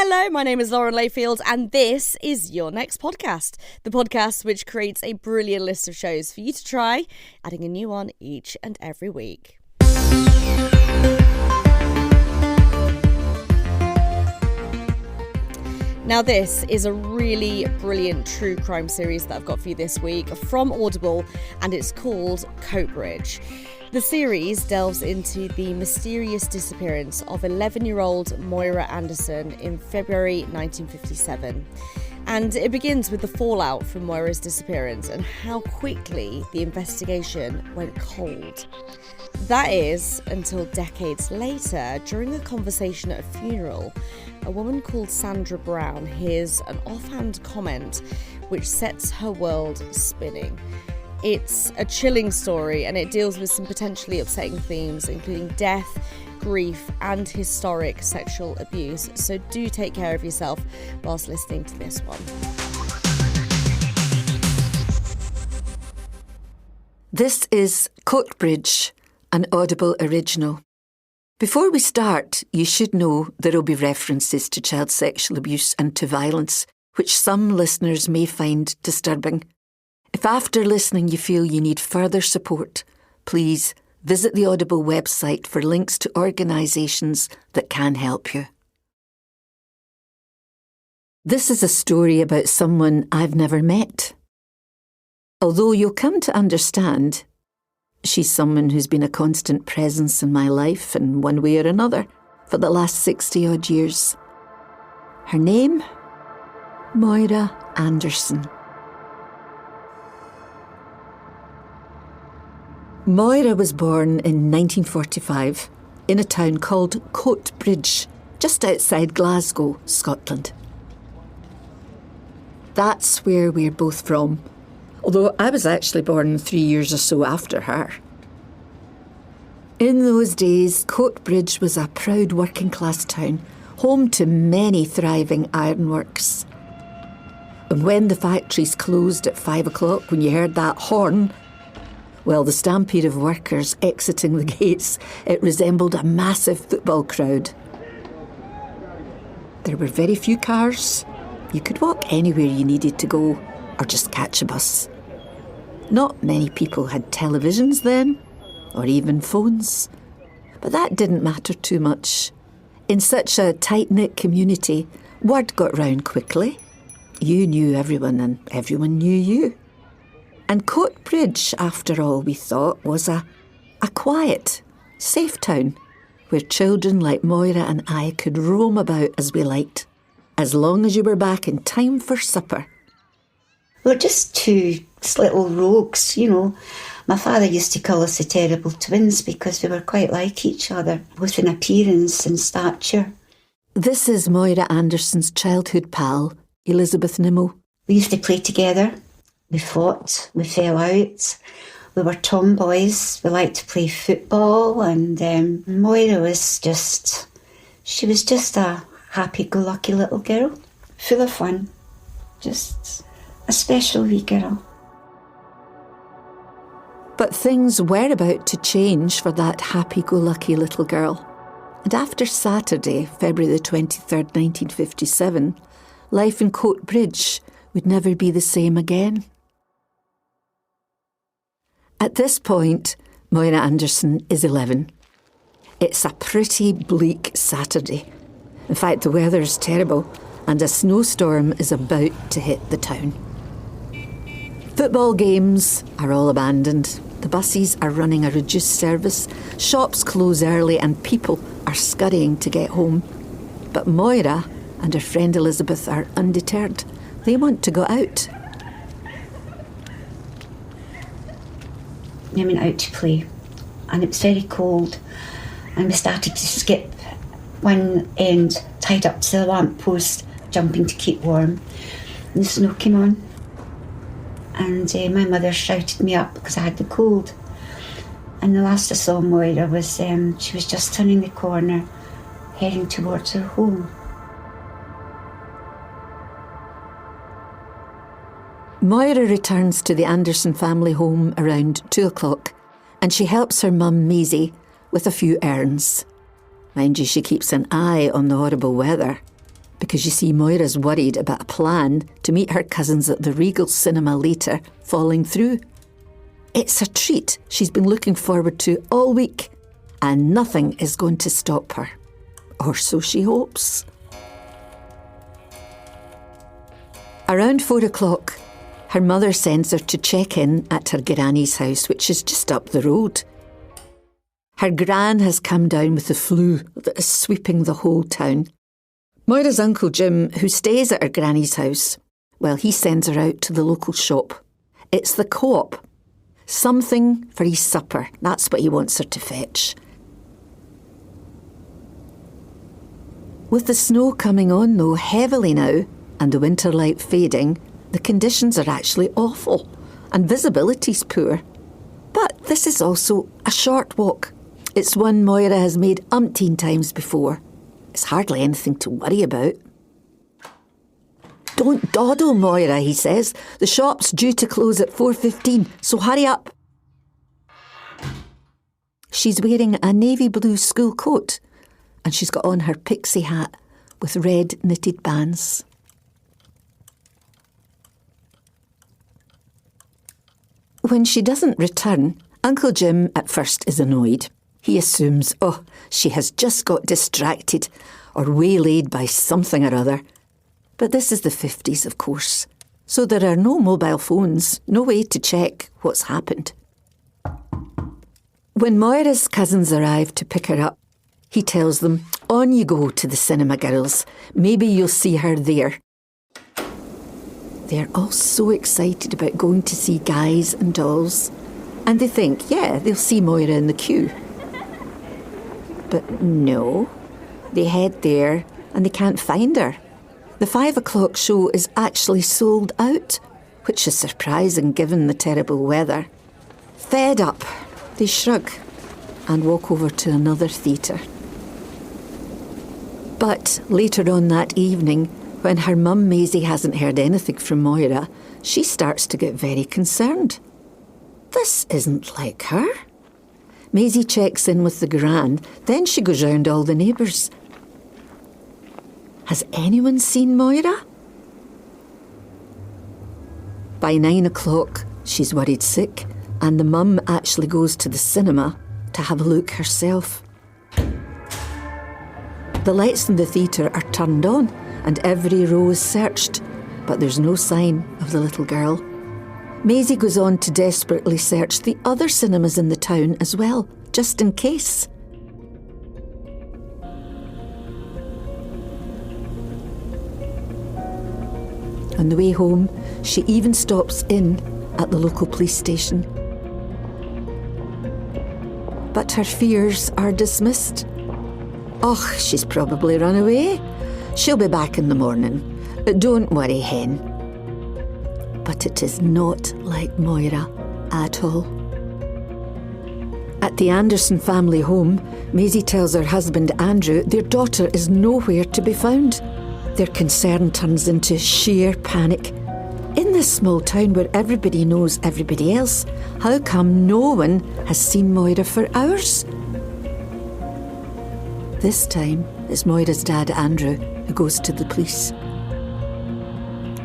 Hello, my name is Lauren Layfield, and this is Your Next Podcast, the podcast which creates a brilliant list of shows for you to try, adding a new one each and every week. Now, this is a really brilliant true crime series that I've got for you this week from Audible, and it's called Coatbridge. The series delves into the mysterious disappearance of 11-year-old Moira Anderson in February 1957. And it begins with the fallout from Moira's disappearance and how quickly the investigation went cold. That is, until decades later, during a conversation at a funeral, a woman called Sandra Brown hears an offhand comment which sets her world spinning. It's a chilling story, and it deals with some potentially upsetting themes, including death, grief, and historic sexual abuse. So do take care of yourself whilst listening to this one. This is Coatbridge, an Audible original. Before we start, you should know there will be references to child sexual abuse and to violence, which some listeners may find disturbing. If after listening you feel you need further support, please visit the Audible website for links to organisations that can help you. This is a story about someone I've never met. Although you'll come to understand, she's someone who's been a constant presence in my life in one way or another for the last 60-odd years. Her name? Moira Anderson. Moira was born in 1945 in a town called Coatbridge, just outside Glasgow, Scotland. That's where we're both from, although I was actually born 3 years or so after her. In those days, Coatbridge was a proud working-class town, home to many thriving ironworks. And when the factories closed at 5 o'clock, when you heard that horn, well, the stampede of workers exiting the gates, it resembled a massive football crowd. There were very few cars. You could walk anywhere you needed to go, or just catch a bus. Not many people had televisions then, or even phones. But that didn't matter too much. In such a tight-knit community, word got round quickly. You knew everyone and everyone knew you. And Coatbridge, after all, we thought, was a quiet, safe town where children like Moira and I could roam about as we liked, as long as you were back in time for supper. We're just two little rogues, you know. My father used to call us the terrible twins because we were quite like each other, both in appearance and stature. This is Moira Anderson's childhood pal, Elizabeth Nimmo. We used to play together. We fought, we fell out, we were tomboys, we liked to play football, and Moira was just a happy-go-lucky little girl, full of fun, just a special wee girl. But things were about to change for that happy-go-lucky little girl. And after Saturday, February the 23rd, 1957, life in Coatbridge would never be the same again. At this point, Moira Anderson is 11. It's a pretty bleak Saturday. In fact, the weather is terrible and a snowstorm is about to hit the town. Football games are all abandoned. The buses are running a reduced service, shops close early and people are scurrying to get home. But Moira and her friend Elizabeth are undeterred. They want to go out. We went out to play, and it was very cold, and we started to skip one end tied up to the lamp post, jumping to keep warm, and the snow came on, and my mother shouted me up because I had the cold, and the last I saw Moira was she was just turning the corner heading towards her home. Moira returns to the Anderson family home around 2 o'clock and she helps her mum Maisie with a few errands. Mind you, she keeps an eye on the horrible weather. because you see Moira's worried about a plan to meet her cousins at the Regal Cinema later falling through. It's a treat she's been looking forward to all week, and nothing is going to stop her. Or so she hopes. Around 4 o'clock, her mother sends her to check in at her granny's house, which is just up the road. Her gran has come down with the flu that is sweeping the whole town. Moira's Uncle Jim, who stays at her granny's house, well, he sends her out to the local shop. It's the Co-op. Something for his supper. That's what he wants her to fetch. With the snow coming on, though, heavily now, and the winter light fading, the conditions are actually awful, and visibility's poor. But this is also a short walk. It's one Moira has made umpteen times before. It's hardly anything to worry about. Don't dawdle, Moira, he says. The shop's due to close at 4:15, so hurry up. She's wearing a navy blue school coat, and she's got on her pixie hat with red knitted bands. When she doesn't return, Uncle Jim at first is annoyed. He assumes, she has just got distracted or waylaid by something or other. But this is the 50s, of course, so there are no mobile phones, no way to check what's happened. When Moira's cousins arrive to pick her up, he tells them, on you go to the cinema, girls. Maybe you'll see her there. They're all so excited about going to see Guys and Dolls. And they think, they'll see Moira in the queue. But no, they head there and they can't find her. The 5 o'clock show is actually sold out, which is surprising given the terrible weather. Fed up, they shrug and walk over to another theatre. But later on that evening, when her mum Maisie hasn't heard anything from Moira, she starts to get very concerned. This isn't like her. Maisie checks in with the gran, then she goes round all the neighbours. Has anyone seen Moira? By 9 o'clock, she's worried sick, and the mum actually goes to the cinema to have a look herself. The lights in the theatre are turned on, and every row is searched, but there's no sign of the little girl. Maisie goes on to desperately search the other cinemas in the town as well, just in case. On the way home, she even stops in at the local police station. But her fears are dismissed. She's probably run away. She'll be back in the morning. Don't worry, hen. But it is not like Moira at all. At the Anderson family home, Maisie tells her husband Andrew their daughter is nowhere to be found. Their concern turns into sheer panic. In this small town where everybody knows everybody else, how come no one has seen Moira for hours? This time, it's Moira's dad, Andrew, who goes to the police.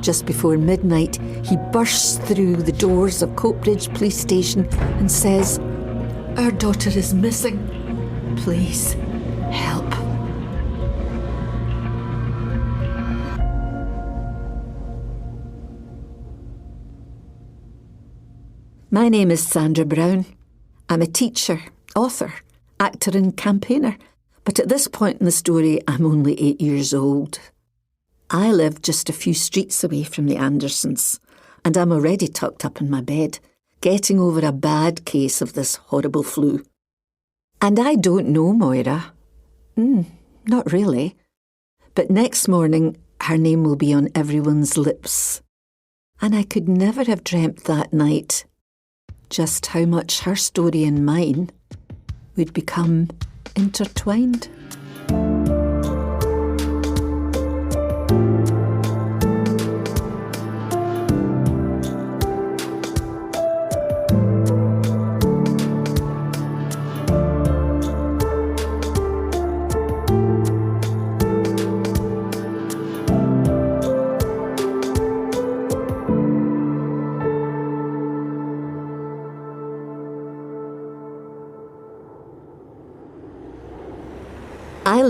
Just before midnight, he bursts through the doors of Coatbridge police station and says, "Our daughter is missing. Please, help." My name is Sandra Brown. I'm a teacher, author, actor and campaigner. But at this point in the story, I'm only 8 years old. I live just a few streets away from the Andersons, and I'm already tucked up in my bed, getting over a bad case of this horrible flu. And I don't know Moira. Not really. But next morning, her name will be on everyone's lips. And I could never have dreamt that night just how much her story and mine would become intertwined.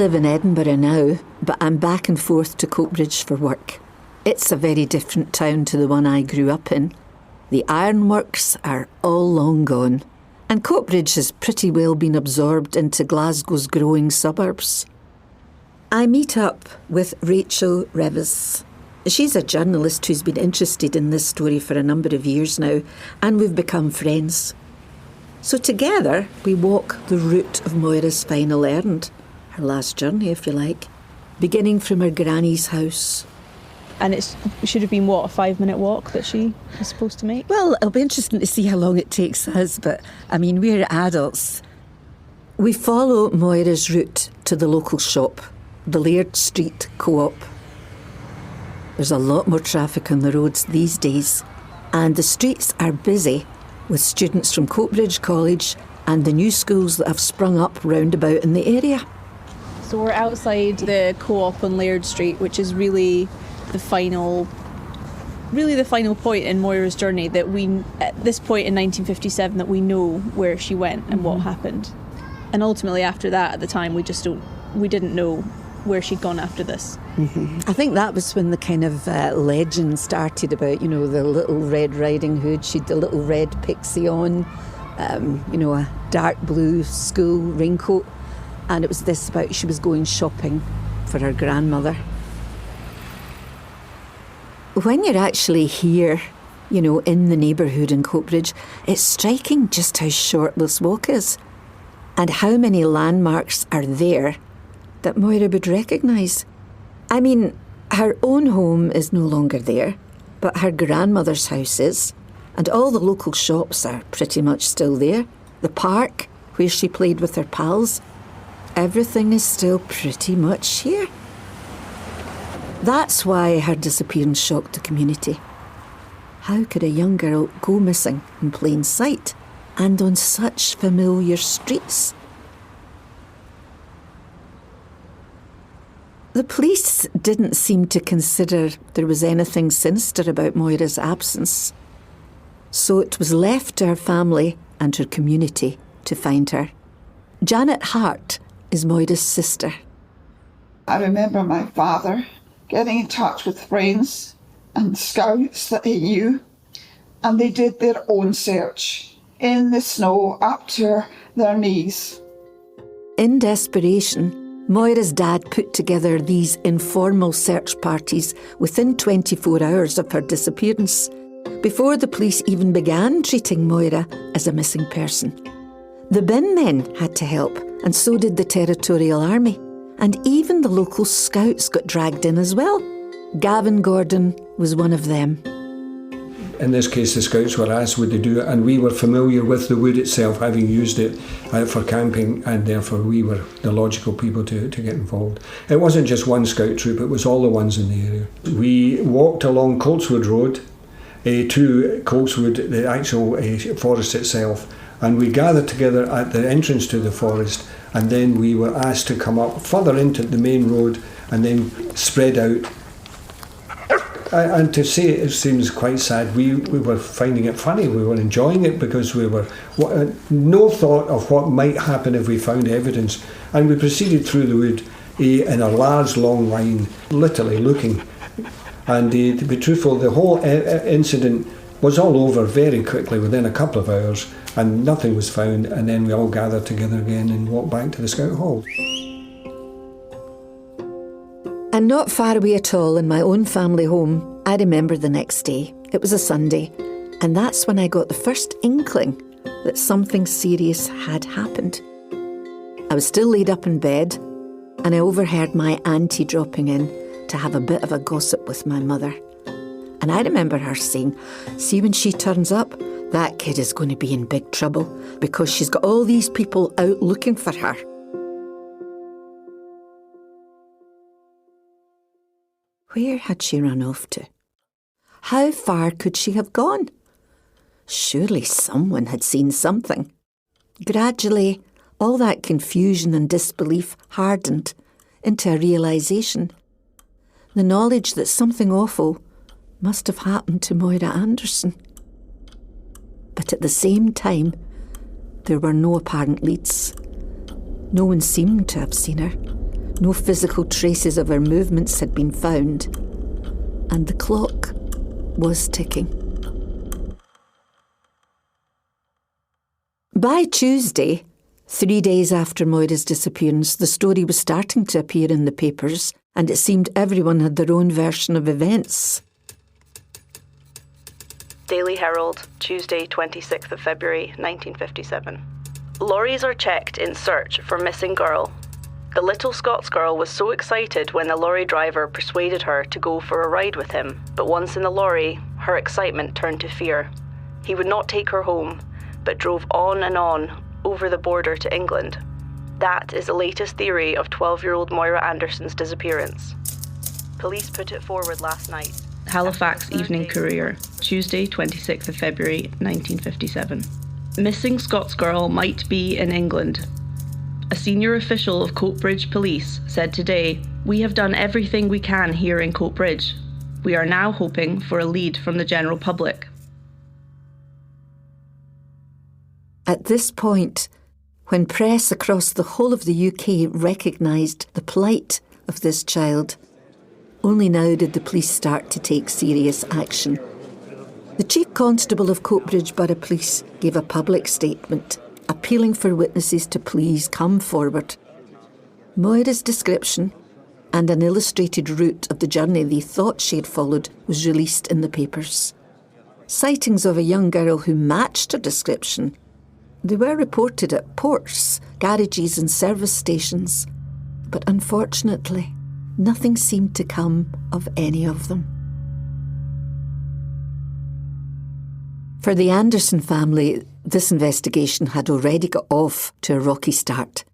live in Edinburgh now, but I'm back and forth to Coatbridge for work. It's a very different town to the one I grew up in. The ironworks are all long gone, and Coatbridge has pretty well been absorbed into Glasgow's growing suburbs. I meet up with Rachel Revis. She's a journalist who's been interested in this story for a number of years now, and we've become friends. So together we walk the route of Moira's final errand, her last journey if you like, beginning from her granny's house. And it should have been, what, a 5-minute walk that she was supposed to make? Well, it'll be interesting to see how long it takes us, but I mean, we're adults. We follow Moira's route to the local shop, the Laird Street Co-op. There's a lot more traffic on the roads these days, and the streets are busy with students from Coatbridge College and the new schools that have sprung up round about in the area. So we're outside the Co-op on Laird Street, which is really the final point in Moira's journey, that we, at this point in 1957, that we know where she went and what happened. And ultimately after that, at the time, we didn't know where she'd gone after this. I think that was when the kind of legend started about, the little Red Riding Hood. She'd the little red pixie on, a dark blue school raincoat. And it was this about she was going shopping for her grandmother. When you're actually here, in the neighbourhood in Coatbridge, it's striking just how short this walk is and how many landmarks are there that Moira would recognise. I mean, her own home is no longer there, but her grandmother's house is, and all the local shops are pretty much still there. The park, where she played with her pals, everything is still pretty much here. That's why her disappearance shocked the community. How could a young girl go missing in plain sight and on such familiar streets? The police didn't seem to consider there was anything sinister about Moira's absence, so it was left to her family and her community to find her. Janet Hart is Moira's sister. I remember my father getting in touch with friends and scouts that he knew, and they did their own search in the snow up to their knees. In desperation, Moira's dad put together these informal search parties within 24 hours of her disappearance, before the police even began treating Moira as a missing person. The bin men had to help, and so did the Territorial Army, and even the local scouts got dragged in as well. Gavin Gordon was one of them. In this case, the scouts were asked would they do it, and we were familiar with the wood itself, having used it for camping, and therefore we were the logical people to get involved. It wasn't just one scout troop, it was all the ones in the area. We walked along Coltswood Road to Coltswood, the actual forest itself, and we gathered together at the entrance to the forest, and then we were asked to come up further into the main road and then spread out. And to say it seems quite sad, we were finding it funny, we were enjoying it because we were no thought of what might happen if we found evidence. And we proceeded through the wood in a large long line, literally looking. And to be truthful, the whole incident was all over very quickly within a couple of hours, and nothing was found, and then we all gathered together again and walked back to the Scout Hall. And not far away at all, in my own family home, I remember the next day. It was a Sunday, and that's when I got the first inkling that something serious had happened. I was still laid up in bed, and I overheard my auntie dropping in to have a bit of a gossip with my mother. And I remember her saying, "See, when she turns up, that kid is going to be in big trouble because she's got all these people out looking for her." Where had she run off to? How far could she have gone? Surely someone had seen something. Gradually, all that confusion and disbelief hardened into a realisation. The knowledge that something awful must have happened to Moira Anderson. But at the same time, there were no apparent leads. No one seemed to have seen her. No physical traces of her movements had been found, and the clock was ticking. By Tuesday, 3 days after Moira's disappearance, the story was starting to appear in the papers, and it seemed everyone had their own version of events. Daily Herald, Tuesday 26th of February 1957. Lorries are checked in search for missing girl. The little Scots girl was so excited when the lorry driver persuaded her to go for a ride with him, but once in the lorry, her excitement turned to fear. He would not take her home, but drove on and on over the border to England. That is the latest theory of 12-year-old Moira Anderson's disappearance. Police put it forward last night. Halifax Evening Courier, Tuesday 26th of February 1957. Missing Scots girl might be in England. A senior official of Coatbridge Police said today, "We have done everything we can here in Coatbridge. We are now hoping for a lead from the general public." At this point, when press across the whole of the UK recognised the plight of this child, only now did the police start to take serious action. The Chief Constable of Coatbridge Borough Police gave a public statement appealing for witnesses to please come forward. Moira's description and an illustrated route of the journey they thought she had followed was released in the papers. Sightings of a young girl who matched her description, they were reported at ports, garages and service stations, but unfortunately, nothing seemed to come of any of them. For the Anderson family, this investigation had already got off to a rocky start.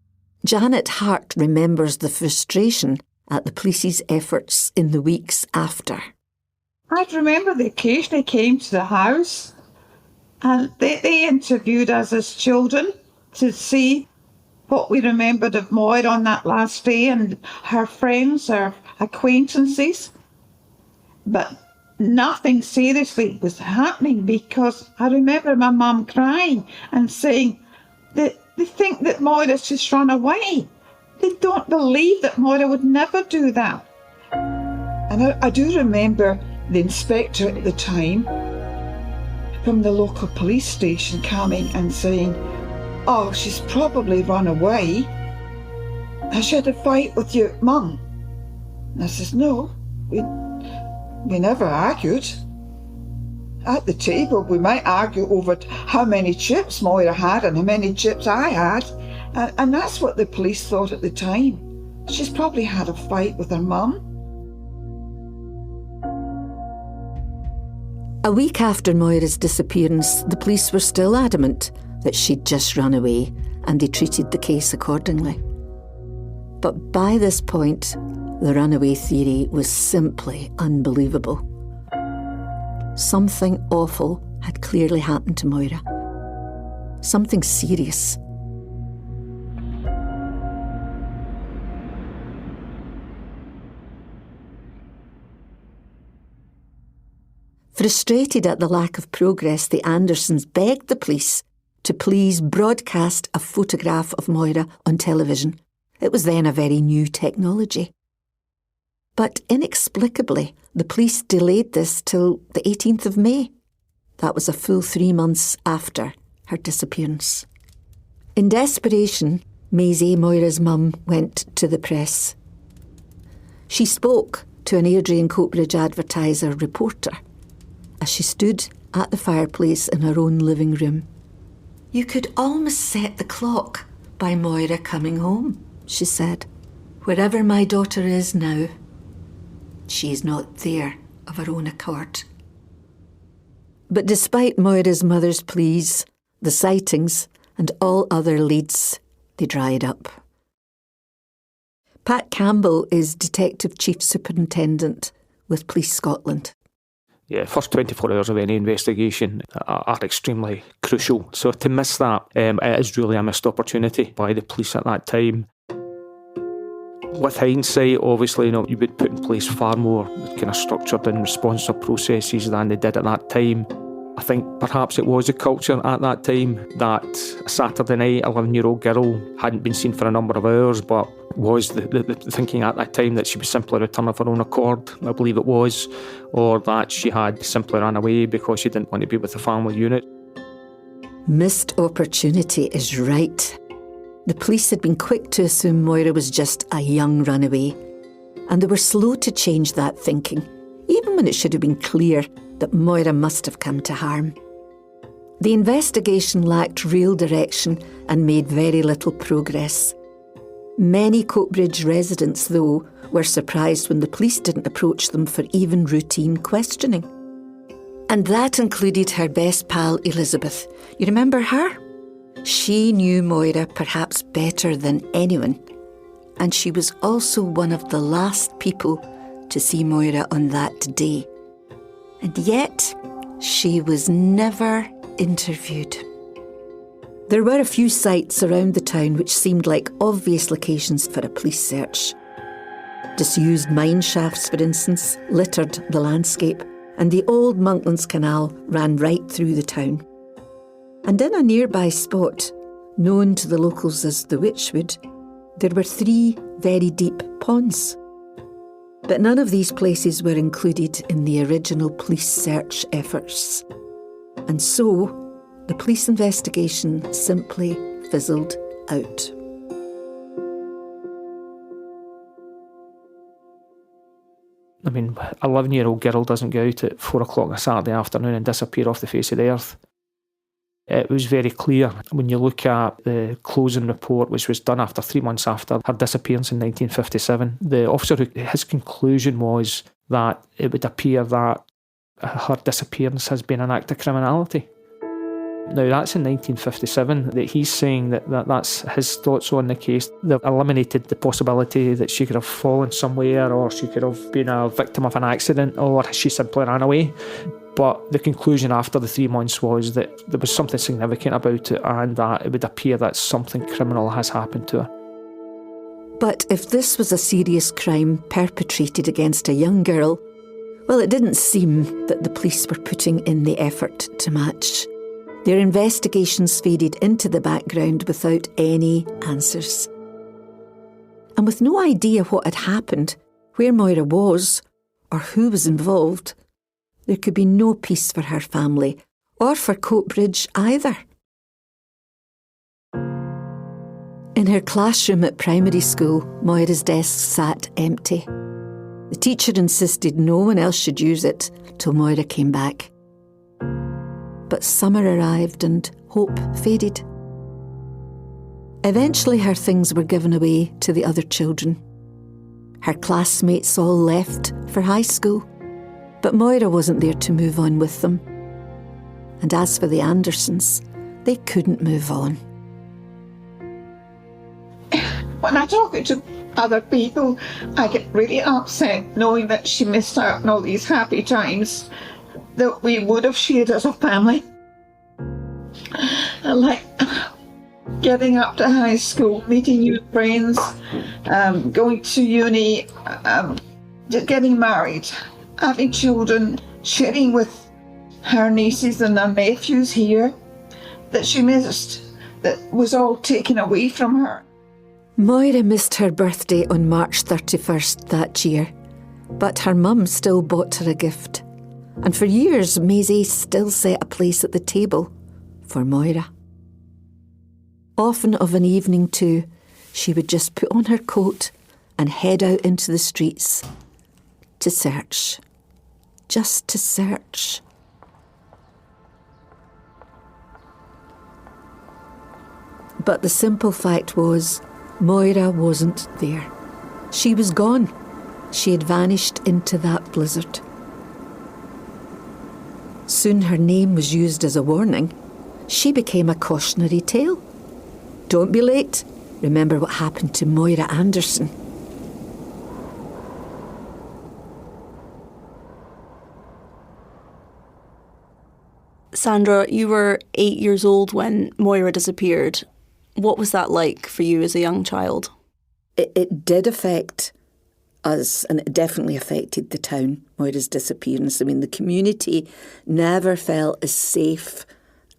Janet Hart remembers the frustration at the police's efforts in the weeks after. I remember they occasionally came to the house and they interviewed us as children to see what we remembered of Moira on that last day and her friends, her acquaintances. But nothing seriously was happening because I remember my mum crying and saying that they think that Moira's just run away. They don't believe that Moira would never do that. And I do remember the inspector at the time from the local police station coming and saying, "Oh, she's probably run away. Has she had a fight with your mum?" And I says, "No, we never argued. At the table, we might argue over how many chips Moira had and how many chips I had. And that's what the police thought at the time. She's probably had a fight with her mum." A week after Moira's disappearance, the police were still adamant that she'd just run away, and they treated the case accordingly. But by this point, the runaway theory was simply unbelievable. Something awful had clearly happened to Moira. Something serious. Frustrated at the lack of progress, the Andersons begged the police to please broadcast a photograph of Moira on television. It was then a very new technology. But inexplicably, the police delayed this till the 18th of May. That was a full 3 months after her disappearance. In desperation, Maisie, Moira's mum, went to the press. She spoke to an Airdrie and Coatbridge Advertiser reporter as she stood at the fireplace in her own living room. "You could almost set the clock by Moira coming home," she said. "Wherever my daughter is now, she is not there of her own accord." But despite Moira's mother's pleas, the sightings and all other leads, they dried up. Pat Campbell is Detective Chief Superintendent with Police Scotland. Yeah, first 24 hours of any investigation are extremely crucial. So to miss that, it is really a missed opportunity by the police at that time. With hindsight, obviously, you would put in place far more kind of structured and responsive processes than they did at that time. I think perhaps it was a culture at that time that a Saturday night 11-year-old girl hadn't been seen for a number of hours, but was the thinking at that time that she was simply returned of her own accord, I believe it was, or that she had simply ran away because she didn't want to be with the family unit. Missed opportunity is right. The police had been quick to assume Moira was just a young runaway, and they were slow to change that thinking, even when it should have been clear that Moira must have come to harm. The investigation lacked real direction and made very little progress. Many Coatbridge residents, though, were surprised when the police didn't approach them for even routine questioning. And that included her best pal, Elizabeth. You remember her? She knew Moira perhaps better than anyone, and she was also one of the last people to see Moira on that day. And yet, she was never interviewed. There were a few sites around the town which seemed like obvious locations for a police search. Disused mine shafts, for instance, littered the landscape, and the old Monklands Canal ran right through the town. And in a nearby spot, known to the locals as the Witchwood, there were 3 very deep ponds. But none of these places were included in the original police search efforts. And so, the police investigation simply fizzled out. I mean, a 11-year-old girl doesn't go out at 4 o'clock on a Saturday afternoon and disappear off the face of the earth. It was very clear when you look at the closing report, which was done after 3 months after her disappearance in 1957. The officer, his conclusion was that it would appear that her disappearance has been an act of criminality. Now, that's in 1957 that he's saying that's his thoughts on the case. They've eliminated the possibility that she could have fallen somewhere, or she could have been a victim of an accident, or she simply ran away. But the conclusion after the 3 months was that there was something significant about it, and that it would appear that something criminal has happened to her. But if this was a serious crime perpetrated against a young girl, well, it didn't seem that the police were putting in the effort to match. Their investigations faded into the background without any answers. And with no idea what had happened, where Moira was, or who was involved, there could be no peace for her family, or for Coatbridge either. In her classroom at primary school, Moira's desk sat empty. The teacher insisted no one else should use it till Moira came back. But summer arrived and hope faded. Eventually her things were given away to the other children. Her classmates all left for high school, but Moira wasn't there to move on with them. And as for the Andersons, they couldn't move on. When I talk to other people, I get really upset knowing that she missed out on all these happy times that we would have shared as a family. Like getting up to high school, meeting new friends, going to uni, just getting married, having children, sharing with her nieces and her nephews here that she missed, that was all taken away from her. Moira missed her birthday on March 31st that year, but her mum still bought her a gift. And for years, Maisie still set a place at the table for Moira. Often of an evening too, she would just put on her coat and head out into the streets to search. Just to search. But the simple fact was, Moira wasn't there. She was gone. She had vanished into that blizzard. Soon her name was used as a warning. She became a cautionary tale. Don't be late. Remember what happened to Moira Anderson. Sandra, you were 8 years old when Moira disappeared. What was that like for you as a young child? It did affect us, and it definitely affected the town, Moira's disappearance. I mean, the community never felt as safe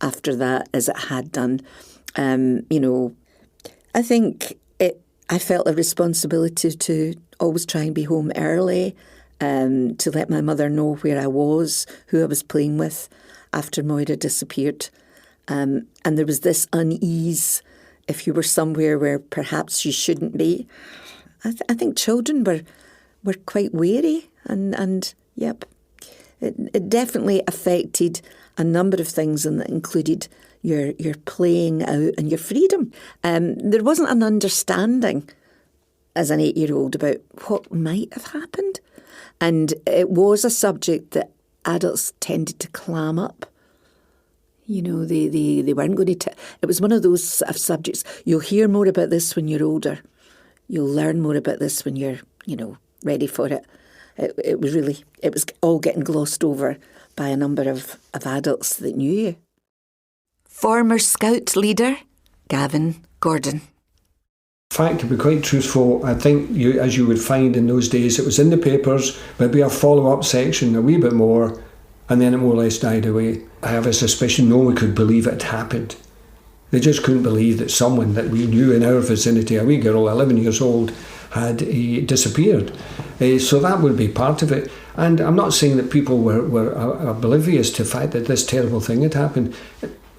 after that as it had done. I think I felt a responsibility to always try and be home early, to let my mother know where I was, who I was playing with after Moira disappeared. And there was this unease if you were somewhere where perhaps you shouldn't be. I think children were quite wary, and yep, it definitely affected a number of things, and that included your playing out and your freedom. There wasn't an understanding as an 8-year-old about what might have happened, and it was a subject that adults tended to clam up. You know, they weren't going to... It was one of those subjects, you'll hear more about this when you're older. You'll learn more about this when you're, ready for it. It was all getting glossed over by a number of adults that knew you. Former Scout leader, Gavin Gordon. In fact, to be quite truthful, I think as you would find in those days, it was in the papers, maybe a follow-up section, a wee bit more, and then it more or less died away. I have a suspicion no one could believe it happened. They just couldn't believe that someone that we knew in our vicinity, a wee girl, 11 years old, had disappeared. So that would be part of it. And I'm not saying that people were oblivious to the fact that this terrible thing had happened.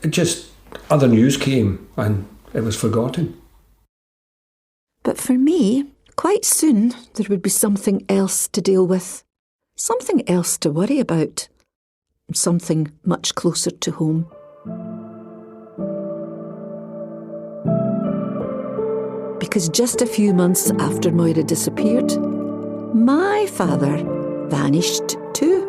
It just, other news came and it was forgotten. But for me, quite soon there would be something else to deal with. Something else to worry about. Something much closer to home. Because just a few months after Moira disappeared, my father vanished too.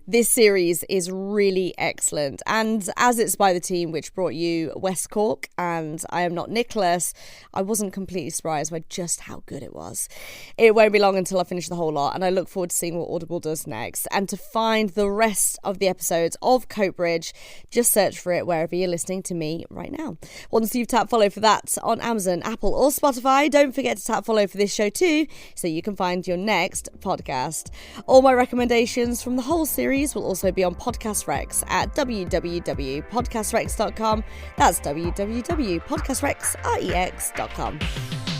This series is really excellent, and as it's by the team which brought you West Cork and I Am Not Nicholas, I wasn't completely surprised by just how good it was. It won't be long until I finish the whole lot, and I look forward to seeing what Audible does next. And to find the rest of the episodes of Coatbridge, just search for it wherever you're listening to me right now. Once you've tapped follow for that on Amazon, Apple or Spotify, don't forget to tap follow for this show too, so you can find your next podcast. All my recommendations from the whole series will also be on Podcast Rex at www.podcastrex.com. That's www.podcastrex.com.